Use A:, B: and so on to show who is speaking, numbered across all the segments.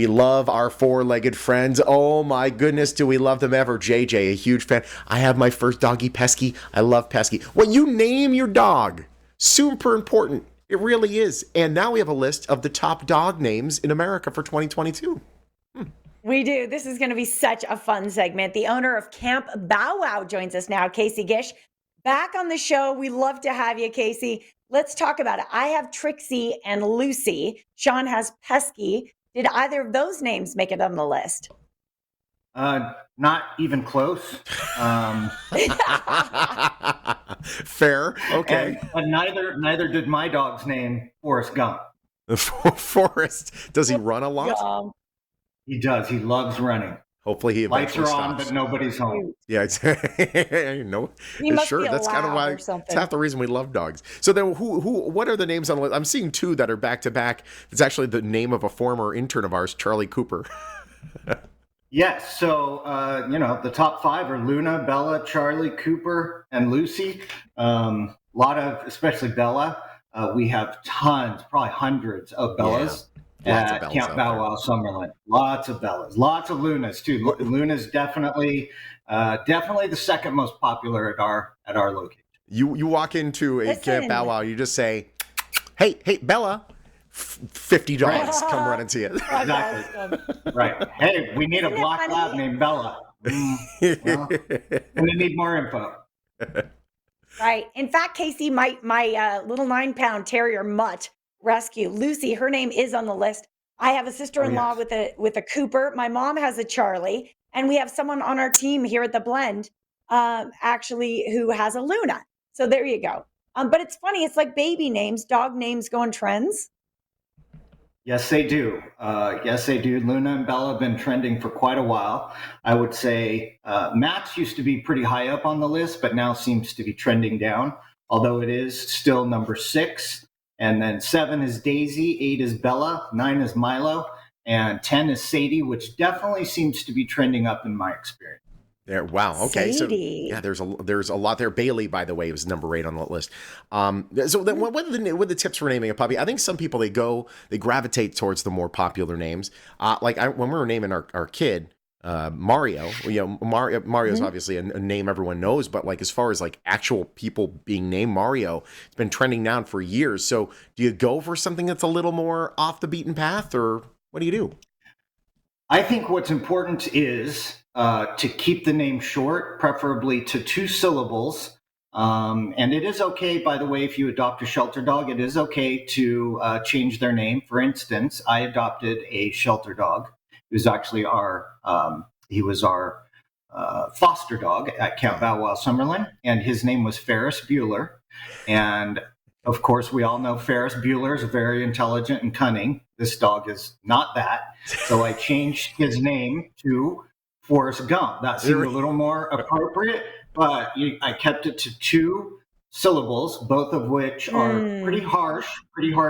A: We love our four-legged friends. Oh my goodness, do we love them ever? JJ, a huge fan. I have my first doggy, Pesky. I love Pesky. When you name your dog, super important. It really is. And now we have a list of the top dog names in America for 2022.
B: We do. This is going to be such a fun segment. The owner of Camp Bow Wow joins us now, Casey Gish. Back on the show. We love to have you, Casey. Let's talk about it. I have Trixie and Lucy. Sean has Pesky. Did either of those names make it on the list?
C: Not even close.
A: Fair. Okay.
C: And neither did my dog's name, Forrest Gump.
A: Forrest. Does he run a lot?
C: He does. He loves running.
A: Hopefully he eventually
C: Lights are on,
A: stops.
C: but nobody's home.
A: Yeah, no. Sure, that's kind of why. It's half the reason we love dogs. So then, what are the names on the list? I'm seeing two that are back to back. It's actually the name of a former intern of ours, Charlie Cooper.
C: Yes. So the top five are Luna, Bella, Charlie, Cooper, and Lucy. A lot of, especially Bella. We have tons, probably hundreds of Bellas.
A: Yeah.
C: At Camp Bow Wow Summerlin. Lots of Bellas, lots of Lunas too. Luna's definitely the second most popular at our location.
A: You walk into a Camp Bow Wow, you just say, "Hey, Bella." 50 dogs come running to you.
C: Exactly. Right. Hey, we need a black lab named Bella. Well, we need more info.
B: Right. In fact, Casey, my little 9-pound terrier mutt rescue, Lucy, her name is on the list. I have a sister-in-law with a Cooper. My mom has a Charlie, and we have someone on our team here at the Blend, actually, who has a Luna. So there you go. But it's funny. It's like baby names, dog names go in trends.
C: Yes, they do. Luna and Bella have been trending for quite a while. I would say Max used to be pretty high up on the list, but now seems to be trending down, although it is still number 6. And then 7 is Daisy, 8 is Bella, 9 is Milo, and 10 is Sadie, which definitely seems to be trending up in my experience.
A: There, wow. Okay,
B: Sadie.
A: So yeah, there's a lot there. Bailey, by the way, was number 8 on the list. So then, what are the tips for naming a puppy? I think some people they gravitate towards the more popular names. When we were naming our kid. Mario, Mario's obviously a name everyone knows, but like as far as like actual people being named Mario, it's been trending down for years. So do you go for something that's a little more off the beaten path, or what do you do?
C: I think what's important is to keep the name short, preferably to 2 syllables. And it is okay, by the way, if you adopt a shelter dog, it is okay to change their name. For instance, I adopted a shelter dog. He was actually our foster dog at Camp Bow Wow Summerlin, and his name was Ferris Bueller. And of course, we all know Ferris Bueller is very intelligent and cunning. This dog is not that. So I changed his name to Forrest Gump. That seemed a little more appropriate, but I kept it to 2 syllables, both of which are pretty harsh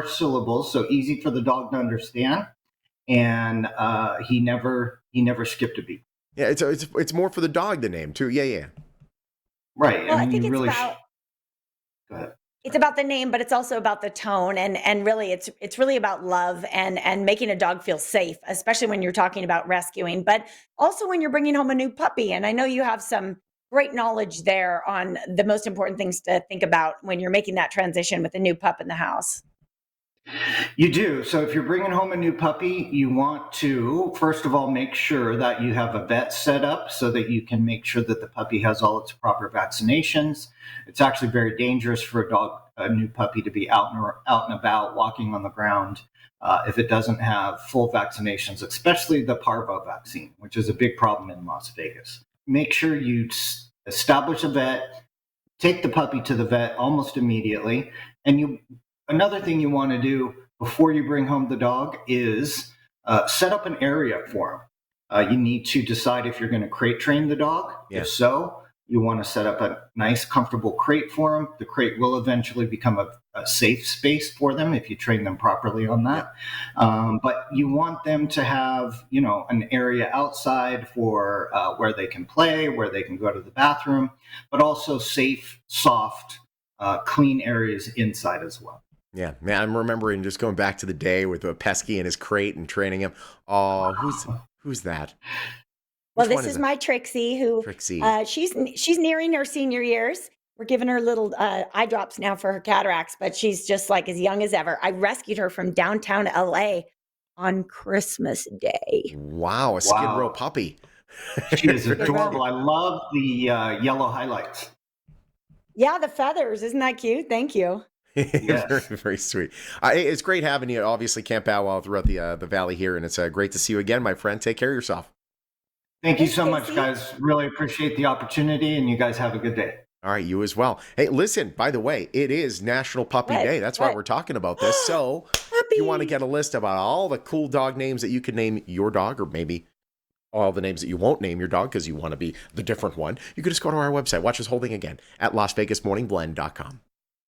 C: syllables, so easy for the dog to understand. And he never skipped a beat.
A: Yeah, it's more for the dog, the name too. Yeah.
C: Right.
B: Well, I think
C: go
B: ahead. It's about the name, but it's also about the tone, and really, it's really about love and making a dog feel safe, especially when you're talking about rescuing, but also when you're bringing home a new puppy. And I know you have some great knowledge there on the most important things to think about when you're making that transition with a new pup in the house.
C: You do. So if you're bringing home a new puppy, you want to, first of all, make sure that you have a vet set up so that you can make sure that the puppy has all its proper vaccinations. It's actually very dangerous for a new puppy to be out and about, walking on the ground, if it doesn't have full vaccinations, especially the parvo vaccine, which is a big problem in Las Vegas. Make sure you establish a vet, take the puppy to the vet almost immediately, and another thing you want to do before you bring home the dog is set up an area for him. You need to decide if you're going to crate train the dog. Yeah. If so, you want to set up a nice, comfortable crate for them. The crate will eventually become a safe space for them if you train them properly on that. But you want them to have, an area outside for where they can play, where they can go to the bathroom, but also safe, soft, clean areas inside as well.
A: Yeah, man, I'm remembering just going back to the day with Pesky in his crate and training him. Oh, who's that?
B: Well,
A: Which one
B: this
A: is
B: is
A: that?
B: my Trixie, who
A: Trixie.
B: she's nearing her senior years. We're giving her little eye drops now for her cataracts, but she's just like as young as ever. I rescued her from downtown LA on Christmas Day.
A: Wow, a Skid Row
C: Wow.
A: puppy.
C: She is
B: Skid Row.
C: adorable. I love the yellow highlights.
B: Yeah, the feathers. Isn't that cute? Thank you.
C: Yes.
A: Very, very sweet. It's great having you. Obviously, Camp Bow Wow throughout the valley here, and it's great to see you again, my friend. Take care of yourself.
C: Thank you
B: Thanks,
C: so much,
B: Casey.
C: guys. Really appreciate the opportunity, and you guys have a good day.
A: All right, you as well. Hey, listen, by the way, it is National Puppy
B: What?
A: Day. That's why
B: What?
A: we're talking about this. So if you want to
B: Puppy.
A: get a list about all the cool dog names that you could name your dog, or maybe all the names that you won't name your dog because you want to be the different one, you could just go to our website. Watch us holding again at LasVegasMorningBlend.com.